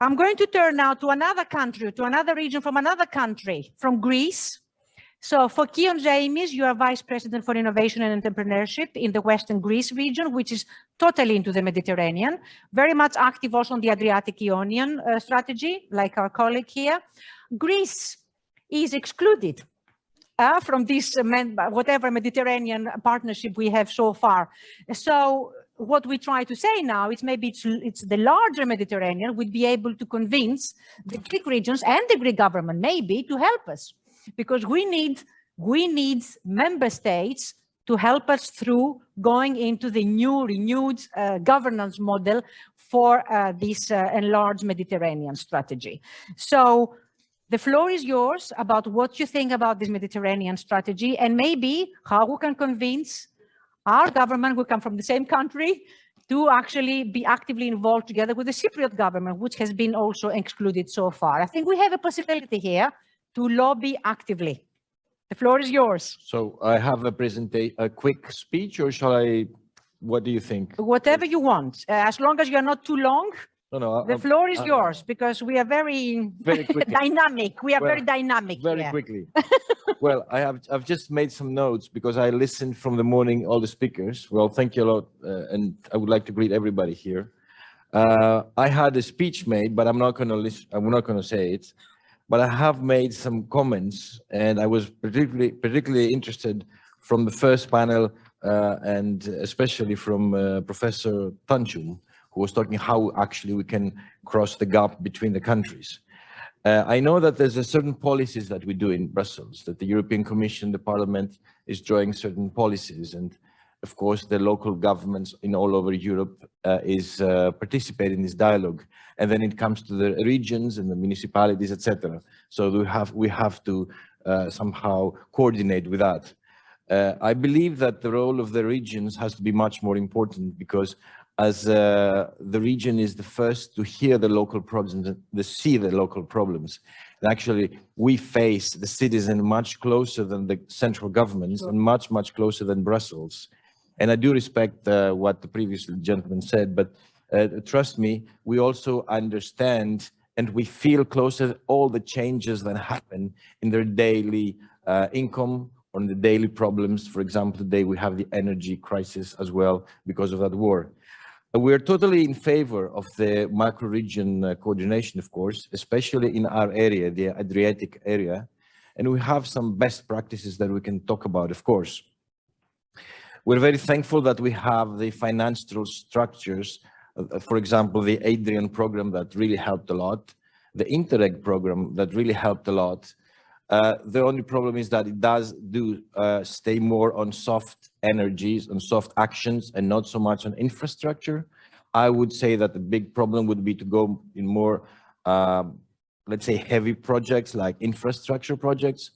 I'm going to turn now to another country, to another region from another country, from Greece. So Fωκίων Ζαΐμης, you are Vice President for Innovation and Entrepreneurship in the Western Greece region, which is totally into the Mediterranean, very much active also on the Adriatic-Ionian strategy, like our colleague here. Greece is excluded from this whatever Mediterranean partnership we have so far. So what we try to say now is maybe it's the larger Mediterranean would be able to convince the Greek regions and the Greek government maybe to help us, because we need member states to help us through going into the new renewed governance model for this enlarged Mediterranean strategy. So the floor is yours about what you think about this Mediterranean strategy and maybe how we can convince our government, we come from the same country, to actually be actively involved together with the Cypriot government, which has been also excluded so far. I think we have a possibility here to lobby actively. The floor is yours. So I have a quick speech, or shall I, what do you think? Whatever you want, as long as you're not too long. No, the floor is yours, because we are very dynamic. We are very dynamic. Very quickly. Well, I've just made some notes because I listened from the morning all the speakers. Well, thank you a lot, and I would like to greet everybody here. I had a speech made, but I'm not going to listen. I'm not going to say it. But I have made some comments, and I was particularly interested from the first panel, and especially from Professor Tanchum, who was talking how actually we can cross the gap between the countries. I know that there's a certain policies that we do in Brussels, that the European Commission, the Parliament is drawing certain policies, and of course the local governments in all over Europe is participating in this dialogue. And then it comes to the regions and the municipalities, etc. So we have to somehow coordinate with that. I believe that the role of the regions has to be much more important, because as the region is the first to hear the local problems, to see the local problems. And actually, we face the citizen much closer than the central governments, and much, much closer than Brussels. And I do respect what the previous gentleman said, but trust me, we also understand and we feel closer all the changes that happen in their daily income, on the daily problems. For example, today we have the energy crisis as well because of that war. We're totally in favor of the macro-region coordination, of course, especially in our area, the Adriatic area. And we have some best practices that we can talk about, of course. We're very thankful that we have the financial structures, for example, the Adrian program that really helped a lot, the Interreg program that really helped a lot. The only problem is that it does stay more on soft energies, on soft actions, and not so much on infrastructure. I would say that the big problem would be to go in more, let's say, heavy projects like infrastructure projects.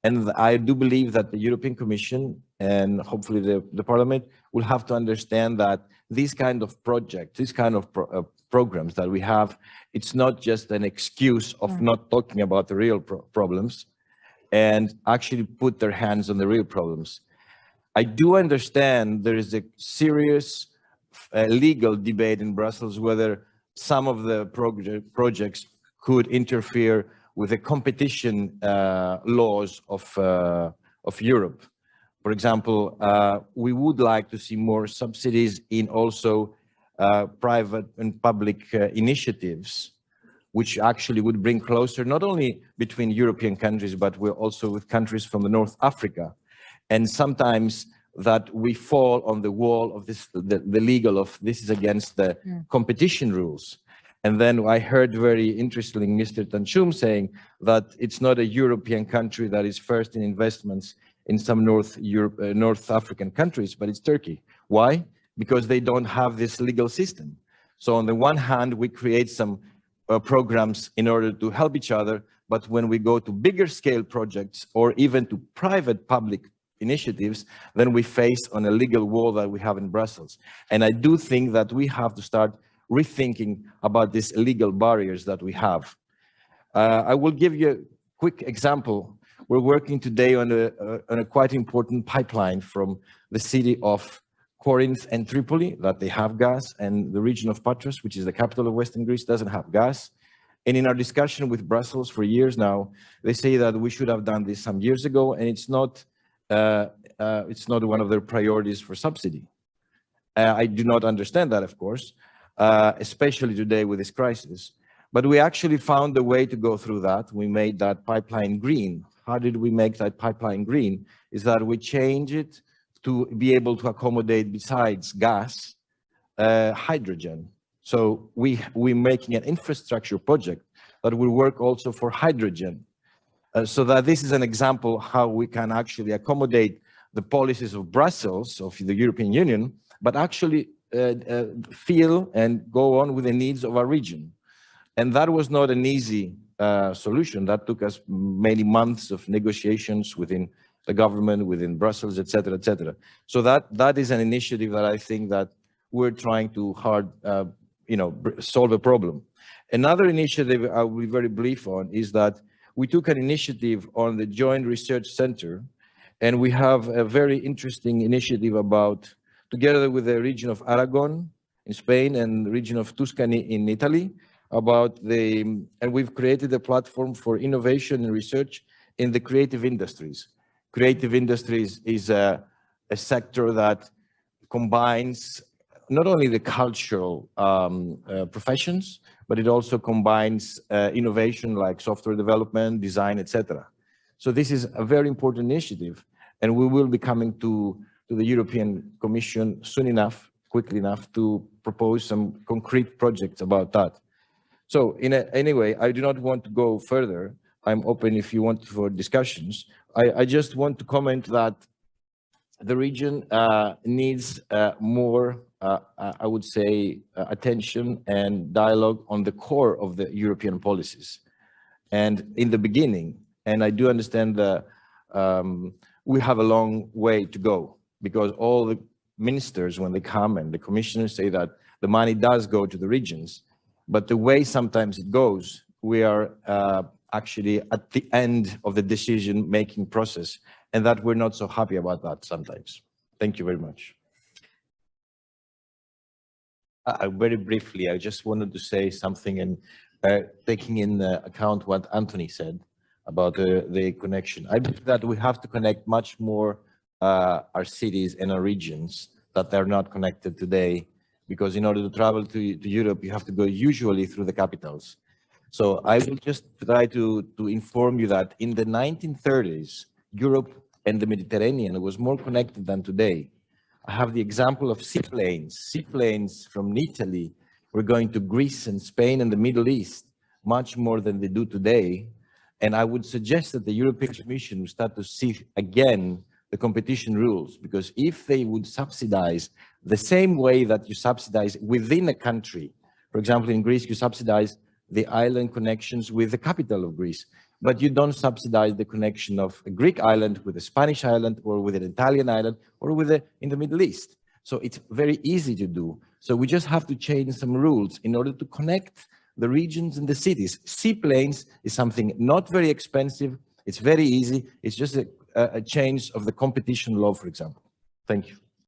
And I do believe that the European Commission and hopefully the Parliament will have to understand that these kind of projects, these kind of programs that we have, it's not just an excuse of not talking about the real problems, and actually put their hands on the real problems. I do understand there is a serious legal debate in Brussels whether some of the projects could interfere with the competition laws of Europe. For example, we would like to see more subsidies in also private and public initiatives, which actually would bring closer, not only between European countries, but we're also with countries from the North Africa. And sometimes that we fall on the wall of this, the legal of this is against the competition rules. And then I heard very interestingly Mr. Tanchum saying that it's not a European country that is first in investments in some North African countries, but it's Turkey. Why? Because they don't have this legal system. So on the one hand, we create some programs in order to help each other, but when we go to bigger scale projects or even to private public initiatives, then we face on a legal wall that we have in Brussels. And I do think that we have to start rethinking about these legal barriers that we have. I will give you a quick example. We're working today on a quite important pipeline from the city of Corinth and Tripoli, that they have gas, and the region of Patras, which is the capital of Western Greece, doesn't have gas. And in our discussion with Brussels for years now, they say that we should have done this some years ago, and it's not one of their priorities for subsidy. I do not understand that, of course, especially today with this crisis. But we actually found a way to go through that. We made that pipeline green. How did we make that pipeline green? Is that we change it to be able to accommodate, besides gas, hydrogen. So we're making an infrastructure project that will work also for hydrogen. So that this is an example how we can actually accommodate the policies of Brussels, of the European Union, but actually feel and go on with the needs of our region. And that was not an easy solution. That took us many months of negotiations within the government, within Brussels, et cetera, et cetera. So that is an initiative that I think that we're trying to solve a problem. Another initiative I will be very brief on is that we took an initiative on the Joint Research Center, and we have a very interesting initiative about, together with the region of Aragon in Spain and the region of Tuscany in Italy, and we've created a platform for innovation and research in the creative industries. Creative industries is a sector that combines not only the cultural professions, but it also combines innovation like software development, design, etc. So this is a very important initiative, and we will be coming to the European Commission soon enough, quickly enough, to propose some concrete projects about that. So anyway, I do not want to go further. I'm open if you want for discussions. I just want to comment that the region needs more, I would say, attention and dialogue on the core of the European policies. And in the beginning, and I do understand that we have a long way to go, because all the ministers, when they come, and the commissioners say that the money does go to the regions, but the way sometimes it goes, we are actually at the end of the decision-making process, and that we're not so happy about that sometimes. Thank you very much. Very briefly, I just wanted to say something, and taking in account what Anthony said about the connection. I believe that we have to connect much more our cities and our regions that are not connected today, because in order to travel to Europe, you have to go usually through the capitals. So I will just try to inform you that in the 1930s, Europe and the Mediterranean was more connected than today. I have the example of seaplanes. Seaplanes from Italy were going to Greece and Spain and the Middle East much more than they do today. And I would suggest that the European Commission would start to see again the competition rules, because if they would subsidize the same way that you subsidize within a country, for example, in Greece, you subsidize the island connections with the capital of Greece, but you don't subsidize the connection of a Greek island with a Spanish island or with an Italian island or in the Middle East. So it's very easy to do. So we just have to change some rules in order to connect the regions and the cities. Seaplanes is something not very expensive. It's very easy. It's just a change of the competition law, for example. Thank you.